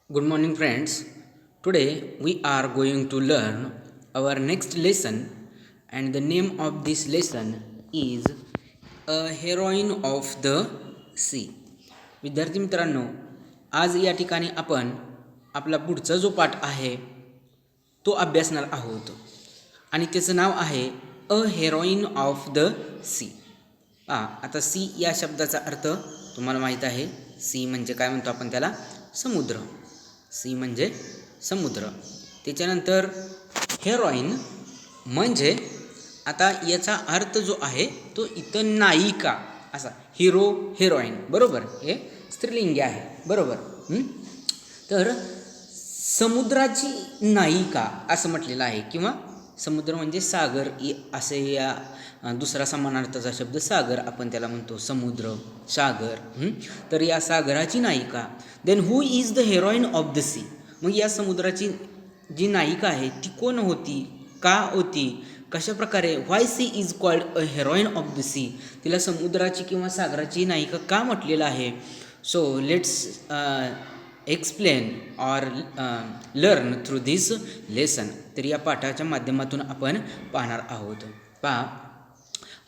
Good morning, friends. Today we are going to learn our next lesson, and the name of this lesson is A Heroine of the Sea. विद्यार्थी मित्रांनो, आज या ठिकाणी आपण आपला पुढचा जो पाठ आहे तो अभ्यासणार आहोत आणि त्याचं नाव आहे अ हेरोईन ऑफ द सी. आता सी या शब्दाचा अर्थ तुम्हाला माहीत आहे. सी म्हणजे काय म्हणतो आपण त्याला? समुद्र. सी म्हणजे समुद्र. त्याच्यानंतर हेरोईन म्हणजे आता याचा अर्थ जो आहे तो इथं नायिका असा. हिरो हेरोईन बरोबर, हे स्त्रीलिंगी आहे बरोबर. तर समुद्राची नायिका असं म्हटलेलं आहे, किंवा समुद्र म्हणजे सागर असे या दुसरा समानार्थाचा शब्द सागर, आपण त्याला म्हणतो समुद्र सागर. तर या सागराची नायिका. Then who is the heroine of the sea. मग या समुद्राची जी नायिका आहे ती कोण होती, का होती, कशा प्रकारे. Why she is called a heroine of the sea. तिला समुद्राची किंवा सागराची नायिका का म्हटलेलं आहे. So let's explain or learn through this lesson. तर या पाठाच्या माध्यमातून आपण पाहणार आहोत. पहा,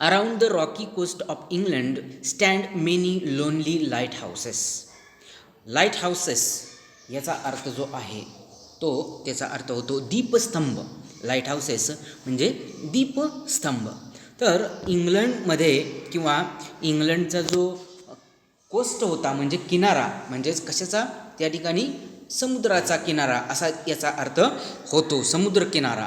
around the rocky coast of England stand many lonely lighthouses. Lighthouses याचा अर्थ जो आहे तो त्याचा अर्थ होतो दीपस्तंभ. लाईट हाऊसेस म्हणजे दीपस्तंभ. तर इंग्लंडमध्ये किंवा इंग्लंडचा जो कोस्ट होता म्हणजे किनारा, म्हणजेच कशाचा, त्या ठिकाणी समुद्राचा किनारा असा याचा अर्थ होतो, समुद्र किनारा.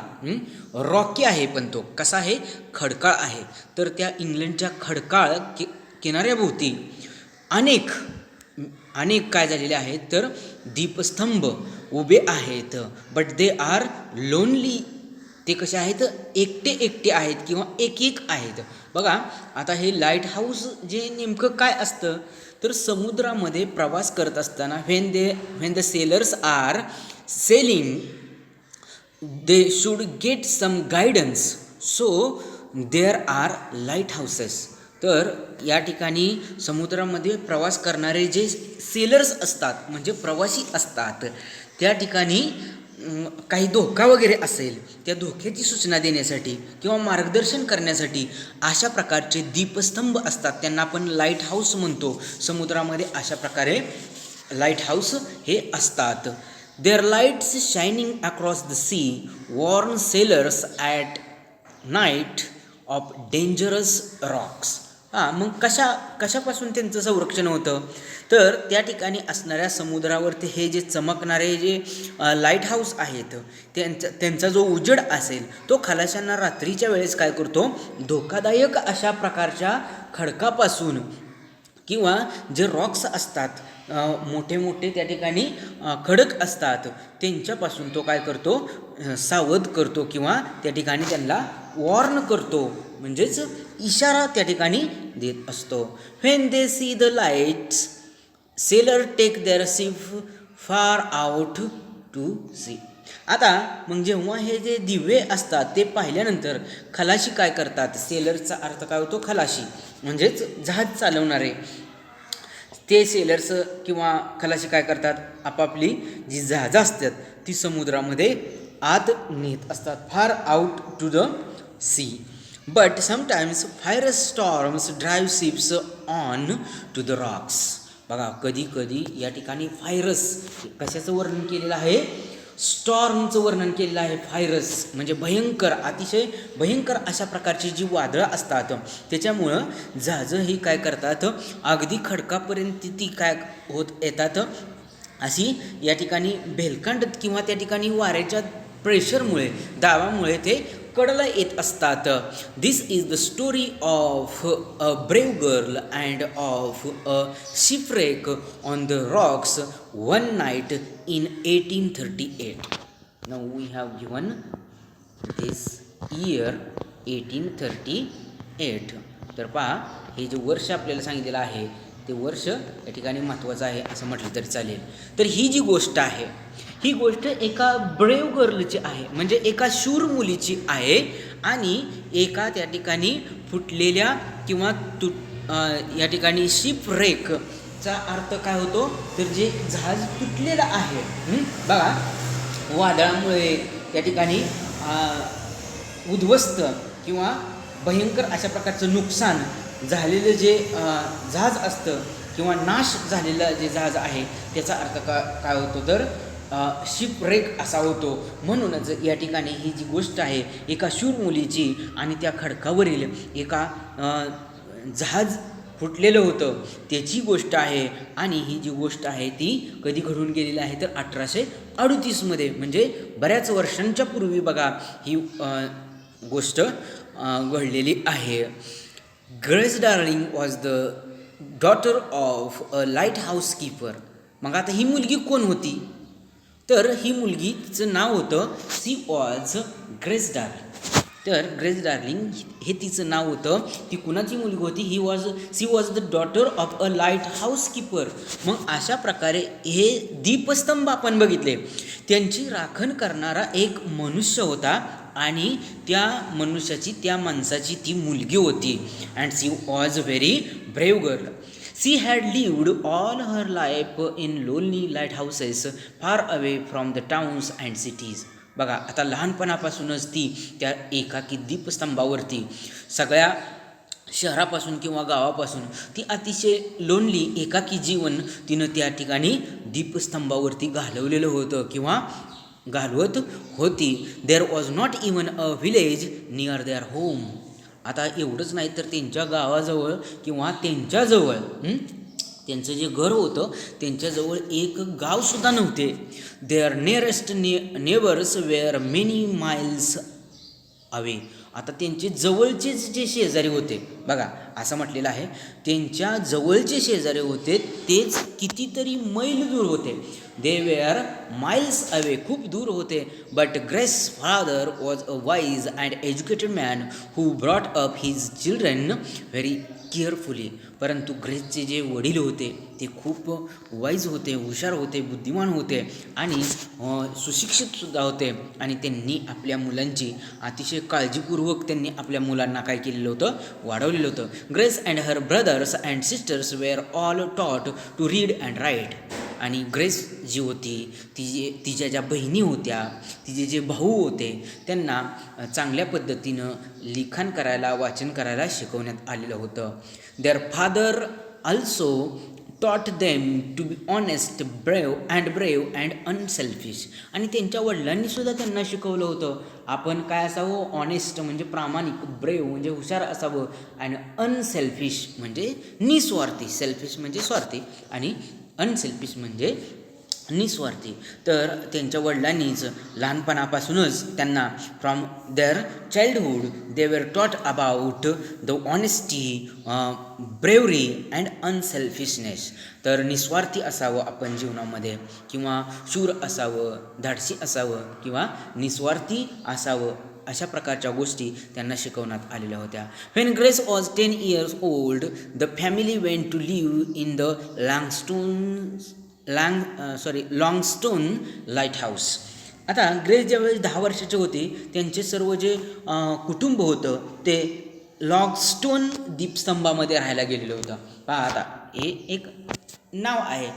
रॉकी आहे पण तो कसा आहे, खडकाळ आहे. तर त्या इंग्लंडच्या खडकाळ किनाऱ्याभोवती अनेक काय झालेले आहेत, तर दीपस्तंभ उभे आहेत. But they are lonely. ते कसे आहेत, एकटे आहेत किंवा एक आहेत. बघा, आता हे लाईट हाऊस जे नेमकं काय असतं, तर समुद्रामध्ये प्रवास करत असताना when the sailors are sailing they should get some guidance. So there are lighthouses. तर या ठिकाणी समुद्रामध्ये प्रवास करणारे जे सेलर्स असतात म्हणजे प्रवासी असतात, त्या ठिकाणी काही धोका वगैरे असेल, त्या धोक्याची सूचना देण्यासाठी किंवा मार्गदर्शन करण्यासाठी अशा प्रकारचे दीपस्तंभ असतात. त्यांना आपण लाईट हाऊस म्हणतो. समुद्रामध्ये अशा प्रकारे लाईट हाऊस हे असतात. Their lights shining across the sea warn sailors at night of dangerous rocks. मग कशापासून त्यांचं संरक्षण होतं, तर त्या ठिकाणी असणाऱ्या समुद्रावरती हे जे चमकणारे जे लाईट हाऊस आहेत त्यांचा जो उजेड असेल तो खलाशांना रात्रीच्या वेळेस काय करतो, धोकादायक अशा प्रकारच्या खडकापासून किंवा जे रॉक्स असतात मोठे त्या ठिकाणी खडक असतात त्यांच्यापासून तो काय करतो, सावध करतो किंवा त्या ठिकाणी त्यांना वॉर्न करतो, म्हणजेच इशारा त्या ठिकाणी देत असतो. When they see the lights sailor take their ship far out to sea. आता मग जेव्हा हे जे दिवे असतात ते पाहिल्यानंतर खलाशी काय करतात, सेलरचा अर्थ काय होतो, खलाशी म्हणजेच जहाज चालवणारे. ते सेलर्स किंवा खलाशी काय करतात, आपापली जी जहाजं असतात ती समुद्रामध्ये आत नेत असतात, far out to the sea. But sometimes fierce storms drive ships on to the rocks. बघा, कधी या ठिकाणी फायरस कशाचं वर्णन केलेलं आहे, स्टॉर्मचं वर्णन केलेलं आहे. फायरस म्हणजे भयंकर, अतिशय भयंकर अशा प्रकारची जी वादळं असतात त्याच्यामुळं जहाजं ही काय करतात, अगदी खडकापर्यंत ती काय होत येतात, अशी या ठिकाणी भेलकांडत किंवा त्या ठिकाणी वाऱ्याच्या प्रेशरमुळे, दाबामुळे ते कडला येत असतात. This is the story of a brave girl and of a shipwreck on the rocks one night in 1838. Now we have given this year 1838. तर पहा, हे जे वर्ष आपल्याला सांगितलेलं आहे ते वर्ष या ठिकाणी महत्त्वाचं आहे असं म्हटलं तरी चालेल. तर ही जी गोष्ट आहे ही गोष्ट एका ब्रेव गर्लची आहे, म्हणजे एका शूर मुलीची आहे आणि एका त्या ठिकाणी फुटलेल्या किंवा या ठिकाणी शिपरेक चा अर्थ काय होतो तर जे जहाज तुटलेलं आहे, बघा वादळामुळे त्या ठिकाणी उद्ध्वस्त किंवा भयंकर अशा प्रकारचं नुकसान झालेलं जे जहाज असतं किंवा नाश झालेलं जे जहाज आहे त्याचा अर्थ काय होतो तर शिपरेक असा होतो. म्हणूनच या ठिकाणी ही जी गोष्ट आहे एका शूर मुलीची आणि त्या खडकावरील एका जहाज फुटलेलं होतं त्याची गोष्ट आहे. आणि ही जी गोष्ट आहे ती कधी घडून गेलेली आहे तर 1838मध्ये, म्हणजे बऱ्याच वर्षांच्या पूर्वी बघा ही गोष्ट घडलेली आहे. Grace darling was the daughter of a lighthouse keeper. मग आता ही मुलगी कोण होती तर ही मुलगी तिचं नाव होतं सी वॉज ग्रेस डार्लिंग. तर ग्रेस डार्लिंग हे तिचं नाव होतं. ती कुणाची मुलगी होती? She was the daughter of a lighthouse keeper. मग अशा प्रकारे हे दीपस्तंभ आपण बघितले, त्यांची राखण करणारा एक मनुष्य होता आणि त्या मनुष्याची त्या माणसाची ती मुलगी होती. And she was very brave girl. She had lived all her life in lonely lighthouses far away from the towns and cities. बघा आता लहानपणापासूनच ती त्या एकाकी दीपस्तंभावरती सगळ्या शहरापासून किंवा गावापासून ती अतिशय लोनली एकाकी जीवन तिनं त्या ठिकाणी दीपस्तंभावरती घालवलेलं होतं किंवा घालवत होती. There was not even a village near their home. आता एवढंच नाही तर त्यांच्या गावाजवळ किंवा त्यांच्याजवळ त्यांचं जे घर होतं त्यांच्याजवळ एक गावसुद्धा नव्हते. Their nearest neighbours were many miles away. आता त्यांचे जवळचेच जे शेजारी होते, बघा असं म्हटलेलं आहे त्यांच्या जवळचे शेजारी होते तेच कितीतरी मैल दूर होते. दे वेअर माइल्स अवे, खूप दूर होते. But grace father was a wise and educated man who brought up his children very carefully. परंतु ग्रेसचे जे वडील होते ते खूप वाईज होते, हुशार होते, बुद्धिमान होते आणि सुशिक्षितसुद्धा होते. आणि त्यांनी आपल्या मुलांची अतिशय काळजीपूर्वक त्यांनी आपल्या मुलांना काय केलेलं होतं, वाढवलेलं होतं. Grace and her brothers and sisters were all taught to read and write. आणि ग्रेस जी होती तिच्या ज्या बहिणी होत्या, तिचे जे भाऊ होते त्यांना चांगल्या पद्धतीनं लिखाण करायला, वाचन करायला शिकवण्यात आलेलं होतं. Their father also taught them to be honest, brave and unselfish. आणि त्यांच्या वडिलांनीसुद्धा त्यांना शिकवलं होतं आपण काय असावं, ऑनेस्ट म्हणजे प्रामाणिक, ब्रेव म्हणजे हुशार असावं आणि अनसेल्फिश म्हणजे निस्वार्थी. सेल्फिश म्हणजे स्वार्थी आणि अनसेल्फिश म्हणजे निस्वार्थी. तर त्यांच्या वडिलांनीच लहानपणापासूनच त्यांना from their childhood they were taught about the honesty, bravery and unselfishness. तर निस्वार्थी असावं आपण जीवनामध्ये किंवा शूर असावं, धाडसी असावं किंवा निस्वार्थी असावं, अशा प्रकारच्या गोष्टी त्यांना शिकवण्यात आलेल्या होत्या. When Grace was 10 years old, the family went to live in the Longstone lighthouse. आता ग्रेस ज्यावेळेस 10 वर्षाचे होते त्यांचे सर्व जे कुटुंब होतं ते लॉंगस्टोन दीपस्तंभामध्ये राहायला गेलेलं होतं. पहा आता हे एक नाव आहे,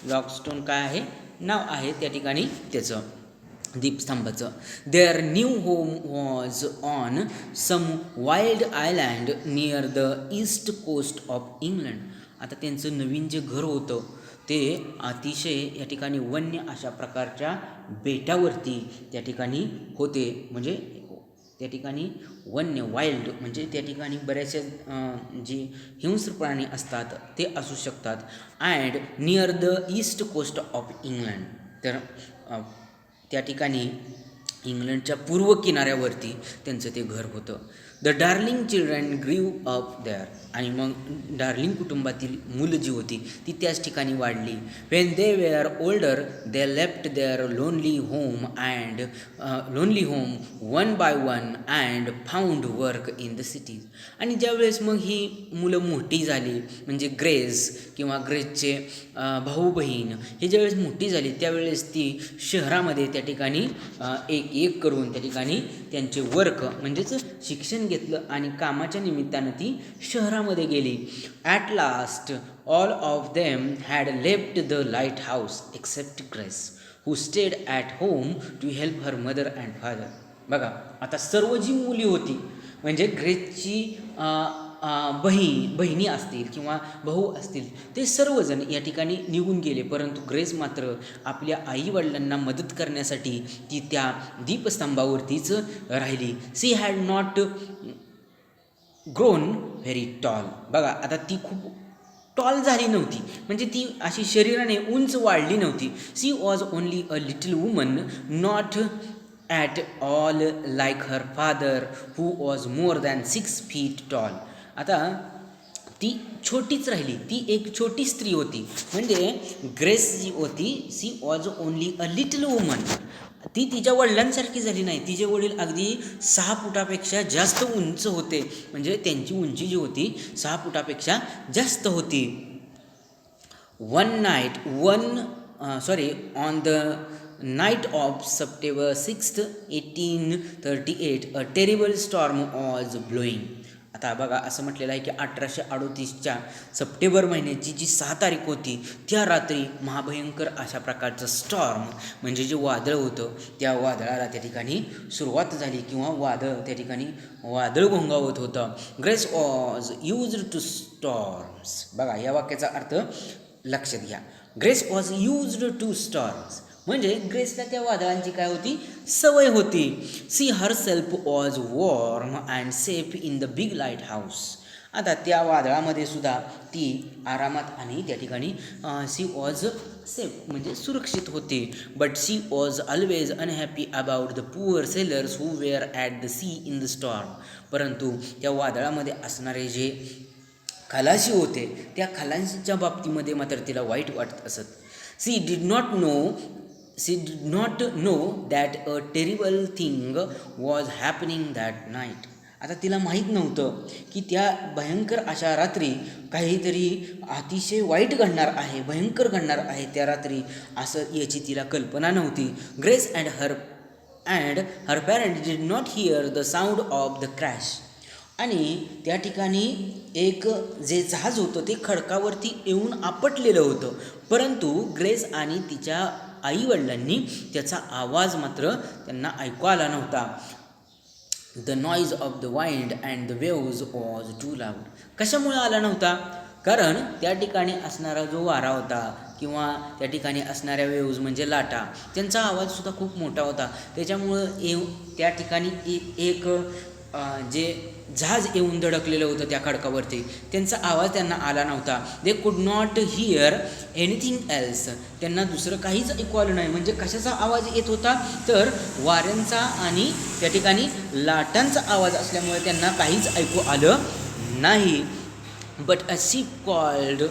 लॉंगस्टोन काय आहे, नाव आहे त्या ठिकाणी त्याचं दीपस्तंभाचं. Their new home was on some wild island near the east coast of England. आता त्यांचं नवीन जे घर होतं ते अतिशय या ठिकाणी वन्य अशा प्रकारच्या बेटावरती त्या ठिकाणी होते. म्हणजे त्या ठिकाणी वन्य वाईल्ड म्हणजे त्या ठिकाणी बऱ्याचशा जे हिंस्र प्राणी असतात ते असू शकतात. And near the east coast of England. तर त्या ठिकाणी इंग्लंडच्या पूर्व किनाऱ्यावरती त्यांचं ते घर होतं. The Darling children grew up there. आणि मग डार्लिंग कुटुंबातील मुलं जी होती ती त्याच ठिकाणी वाढली. When they were older they left their lonely home one by one and found work in the cities. आणि ज्यावेळेस मग ही मुलं मोठी झाली म्हणजे ग्रेस किंवा ग्रेसचे भाऊ बहीण हे ज्यावेळेस मोठी झाली त्यावेळेस ती शहरामध्ये त्या ठिकाणी एक एक करून त्या ठिकाणी त्यांचे वर्क म्हणजेच शिक्षण डिसिजन घेतलं आणि कामाच्या निमित्तानं ती शहरामध्ये गेली. At last all of them had left the lighthouse except Grace who stayed at home to help her mother and father. बघा, आता सर्व जी मुली होती म्हणजे ग्रेसची बहिणी असतील किंवा भाऊ असतील ते सर्वजण या ठिकाणी निघून गेले, परंतु ग्रेस मात्र आपल्या आईवडिलांना मदत करण्यासाठी ती त्या दीपस्तंभावरतीच राहिली. She had not grown very tall. बघा, आता ती खूप टॉल झाली नव्हती, म्हणजे ती अशी शरीराने उंच वाढली नव्हती. She was only a little woman, not at all like her father who was more than 6 feet tall. आता ती छोटीच राहिली, ती एक छोटी स्त्री होती. म्हणजे ग्रेस जी होती she was only a little woman. ती तिच्या वडिलांसारखी झाली नाही. तिचे वडील अगदी 6 फुटापेक्षा जास्त उंच होते, म्हणजे त्यांची उंची जी होती 6 फुटापेक्षा जास्त होती. On the night of September 6th, 1838, a terrible storm was blowing. आता बघा, असं म्हटलेलं आहे की 1838च्या सप्टेंबर महिन्याची जी 6 तारीख होती त्या रात्री महाभयंकर अशा प्रकारचं स्टॉर्म म्हणजे जे वादळ होतं त्या वादळाला त्या ठिकाणी सुरुवात झाली किंवा त्या ठिकाणी वादळ घोंगावत होतं. Grace was used to storms. बघा, या वाक्याचा अर्थ लक्षात घ्या. Grace was used to storms म्हणजे ग्रेसला त्या वादळांची काय होती, सवय होती. She herself was warm and safe in the big lighthouse. आता त्या वादळामध्ये सुद्धा ती आरामात आणि त्या ठिकाणी सी वॉज सेफ म्हणजे सुरक्षित होती. But she was always unhappy about the poor sailors who were at the sea in the storm. परंतु त्या वादळामध्ये असणारे जे खलाशी होते त्या खलाशीच्या बाबतीमध्ये मात्र तिला वाईट वाटत असत. She did not know that a terrible thing was happening that night. आता तिला माहीत नव्हतं की त्या भयंकर अशा रात्री काहीतरी अतिशय वाईट घडणार आहे, भयंकर घडणार आहे त्या रात्री, असं याची तिला कल्पना नव्हती. Grace and her parent did not here the sound of the crash. आणि त्या ठिकाणी एक जे जहाज होतं ते खडकावरती येऊन आपटलेलं होतं, परंतु ग्रेस आणि तिच्या आईवडिलांनी त्याचा आवाज मात्र त्यांना ऐकू आला नव्हता. The noise of the wind and the waves was too loud. कशामुळे आला नव्हता? कारण त्या ठिकाणी असणारा जो वारा होता किंवा त्या ठिकाणी असणाऱ्या वेव्ज म्हणजे लाटा, त्यांचा आवाजसुद्धा खूप मोठा होता. त्याच्यामुळं त्या ठिकाणी एक जे जहाज येऊन धडकलेलं होतं त्या खडकावरती, त्यांचा आवाज त्यांना आला नव्हता. They could not here anything else. त्यांना दुसरं काहीच ऐकू आलं नाही. म्हणजे कशाचा आवाज येत होता तर वाऱ्यांचा आणि त्या ठिकाणी लाटांचा आवाज असल्यामुळे त्यांना काहीच ऐकू आलं नाही. But a ship called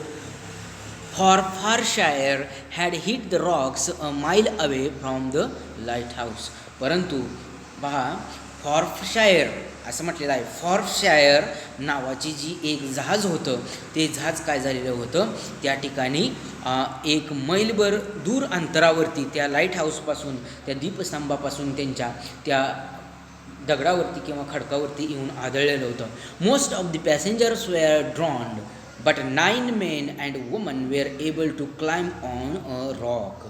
Forfarshire had hit the rocks a mile away from the lighthouse. परंतु पहा, फॉर्फशायर असं म्हटलेलं आहे. फॉर्फशायर नावाची जी एक जहाज होतं ते जहाज काय झालेलं होतं, त्या ठिकाणी एक मैलभर दूर अंतरावरती त्या लाईट हाऊसपासून, त्या दीपस्तंभापासून त्यांच्या त्या दगडावरती किंवा खडकावरती येऊन आदळलेलं होतं. Most of the passengers were drowned but 9 men and woman were able to climb on a rock.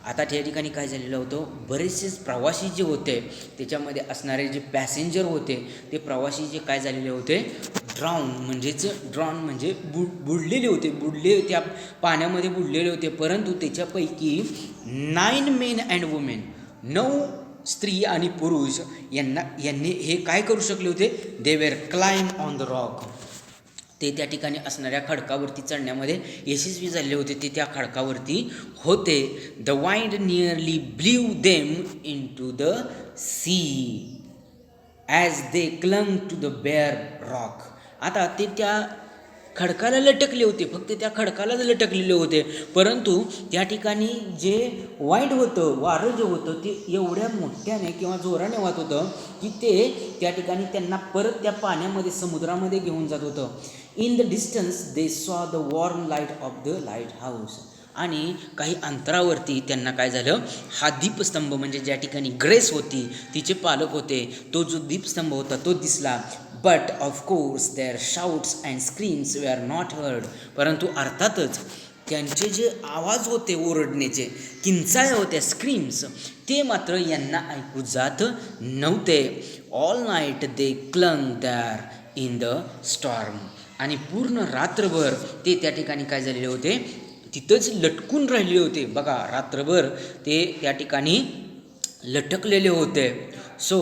आता त्या ठिकाणी काय झालेलं होतं, बरेचसेच प्रवासी जे होते त्याच्यामध्ये असणारे जे पॅसेंजर होते ते प्रवासी जे काय झालेले होते, ड्रॉन म्हणजे बुडलेले होते, त्या पाण्यामध्ये बुडलेले होते. परंतु त्याच्यापैकी 9 men अँड वुमेन, 9 स्त्री आणि पुरुष यांनी हे काय करू शकले होते, they were climb on the rock. ते त्या ठिकाणी असणाऱ्या खडकावरती चढण्यामध्ये यशस्वी झाले होते. ते त्या खडकावरती होते. The wind nearly blew them into the sea as they clung to the bare rock. आता ते त्या खडकाला लटकले होते, फक्त त्या खडकालाच लटकलेले होते. परंतु त्या ठिकाणी जे वाईट होतं, वारं जे होतं ते एवढ्या मोठ्याने किंवा जोराने वाहत होतं की ते त्या ठिकाणी त्यांना परत त्या पाण्यामध्ये, समुद्रामध्ये घेऊन जात होतं. In the distance they saw the warm light of the lighthouse. आणि काही अंतरावरती त्यांना काय झालं, हा दीपस्तंभ म्हणजे ज्या ठिकाणी ग्रेस होती, तिचे पालक होते, तो जो दीपस्तंभ होता तो दिसला. But of course their shouts and screams were not heard. परंतु अर्थातच त्यांचे जे आवाज होते ओरडण्याचे, किंचाळ्या होत्या, स्क्रीम्स, ते मात्र यांना ऐकू जात नव्हते. All night they clung there in the storm. आणि पूर्ण रात्रभर ते त्या ठिकाणी काय झालेले होते, तिथंच लटकून राहिले होते. बघा, रात्रभर ते त्या ठिकाणी लटकलेले होते. So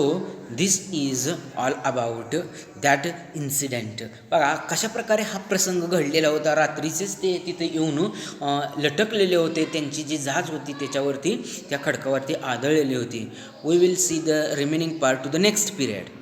this is all about that incident. बघा कशा प्रकारे हा प्रसंग घडलेला होता. रात्रीचेच ते तिथे येऊन लटकलेले होते. त्यांची जी जहाज होती त्याच्यावरती, त्या खडकावरती आदळलेली होती. We will see the remaining part to the next period.